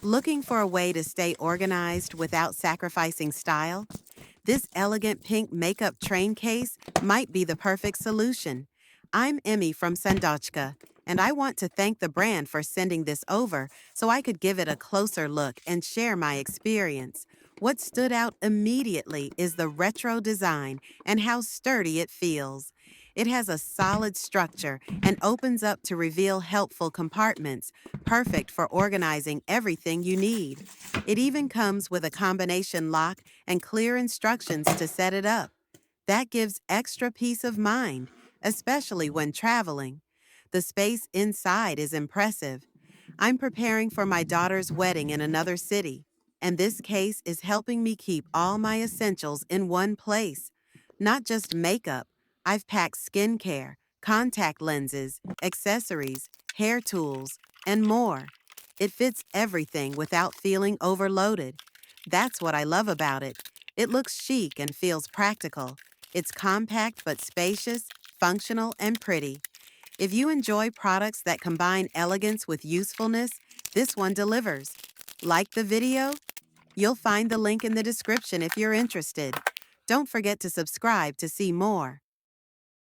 Looking for a way to stay organized without sacrificing style? This elegant pink makeup train case might be the perfect solution. I'm Emmy from Sandochka, and I want to thank the brand for sending this over so I could give it a closer look and share my experience. What stood out immediately is the retro design and how sturdy it feels. It has a solid structure and opens up to reveal helpful compartments, perfect for organizing everything you need. It even comes with a combination lock and clear instructions to set it up. That gives extra peace of mind, especially when traveling. The space inside is impressive. I'm preparing for my daughter's wedding in another city, and this case is helping me keep all my essentials in one place. Not just makeup, I've packed skincare, contact lenses, accessories, hair tools, and more. It fits everything without feeling overloaded. That's what I love about it. It looks chic and feels practical. It's compact but spacious, functional, and pretty. If you enjoy products that combine elegance with usefulness, this one delivers. Like the video? You'll find the link in the description if you're interested. Don't forget to subscribe to see more.